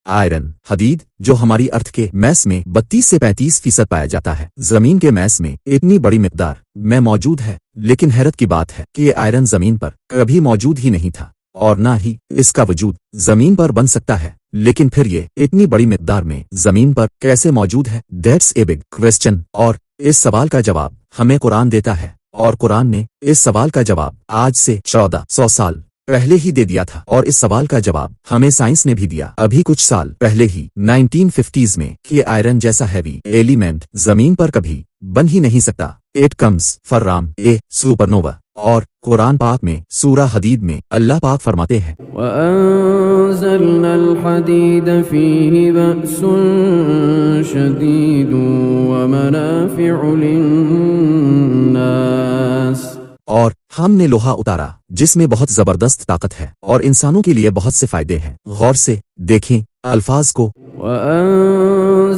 Iron हदीद जो हमारी अर्थ के मैस में 32 से 35% पाया जाता है, जमीन के मैस में इतनी बड़ी मिकदार में मौजूद है। लेकिन हैरत की बात है कि ये आयरन जमीन पर कभी मौजूद ही नहीं था और ना ही इसका वजूद जमीन पर बन सकता है। लेकिन फिर ये इतनी बड़ी मिकदार में जमीन पर कैसे मौजूद है? That's a big question. और इस सवाल का जवाब हमें कुरान देता है, और कुरान ने इस सवाल का जवाब आज से 1400 साल पहले ही दे दिया था। और इस सवाल का जवाब हमें साइंस ने भी दिया अभी कुछ साल पहले ही 1950s में कि आयरन जैसा हैवी एलिमेंट जमीन पर कभी बन ही नहीं सकता। It comes from A supernova. और कुरान पाक में सूरा हदीद में अल्लाह पाक फरमाते हैं वअंज़लनल हदीद फीहि बअसुन शदीदुन व मनाफ़िउ लिन्नास। और हमने लोहा उतारा जिसमें बहुत जबरदस्त ताकत है और इंसानों के लिए बहुत से फायदे हैं। गौर से देखें अल्फाज को। वअंज़लनल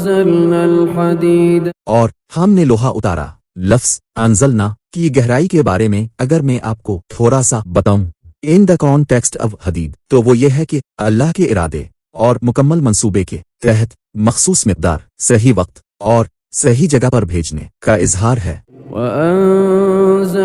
हदीद। और हमने लोहा उतारा, लफ्ज़ अंज़लना की गहराई के बारे में अगर मैं आपको थोड़ा सा बताऊं इन द कॉन्टेक्स्ट ऑफ हदीद, तो वो ये है कि अल्लाह के इरादे और मुकम्मल मंसूबे के तहत मखसूस मिक़दार, सही वक्त और सही जगह पर भेजने का इजहार है। वअंज़लनल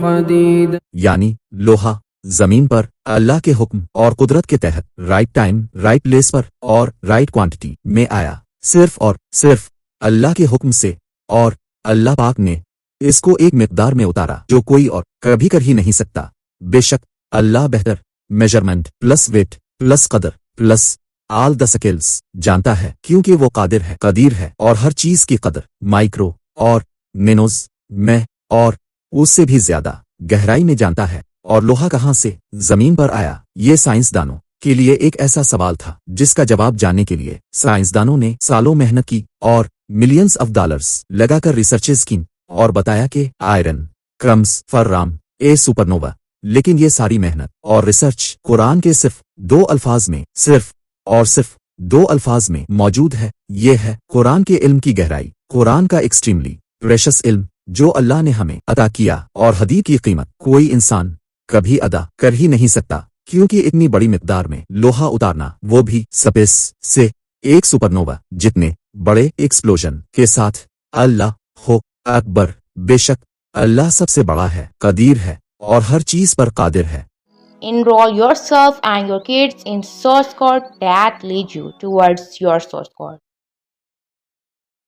हदीद यानी लोहा जमीन पर अल्लाह के हुक्म और कुदरत के तहत राइट टाइम, राइट प्लेस पर और राइट क्वांटिटी में आया, सिर्फ और सिर्फ अल्लाह के हुक्म से। और अल्लाह पाक ने इसको एक मिक़दार में उतारा जो कोई और कभी कर ही नहीं सकता। बेशक अल्लाह बेहतर मेजरमेंट प्लस वेट प्लस कदर प्लस आल द स्किल्स जानता है, क्योंकि वो कादिर है, कदीर है और हर चीज की कदर माइक्रो और नेनोज में और उससे भी ज्यादा गहराई में जानता है। और लोहा कहाँ से जमीन पर आया, ये साइंसदानों के लिए एक ऐसा सवाल था जिसका जवाब जानने के लिए साइंसदानों ने सालों मेहनत की और मिलियंस ऑफ डॉलर्स लगाकर रिसर्चेस की और बताया कि iron comes from A supernova. लेकिन ये सारी मेहनत और रिसर्च कुरान के सिर्फ 2 अल्फाज में, सिर्फ और सिर्फ 2 अल्फाज में मौजूद है। ये है कुरान के इल्म की गहराई, कुरान का एक्सट्रीमली प्रेशियस इल्म जो अल्लाह ने हमें अता किया, और हदीद की कीमत कोई इंसान कभी अदा कर ही नहीं सकता, क्योंकि इतनी बड़ी मिकदार में लोहा उतारना, वो भी स्पेस से एक सुपरनोवा जितने बड़े एक्सप्लोजन के साथ। अल्लाह हो अकबर, बेशक अल्लाह सबसे बड़ा है, कदीर है और हर चीज पर कादिर है। Enroll yourself and your kids in source code that leads you towards your source code.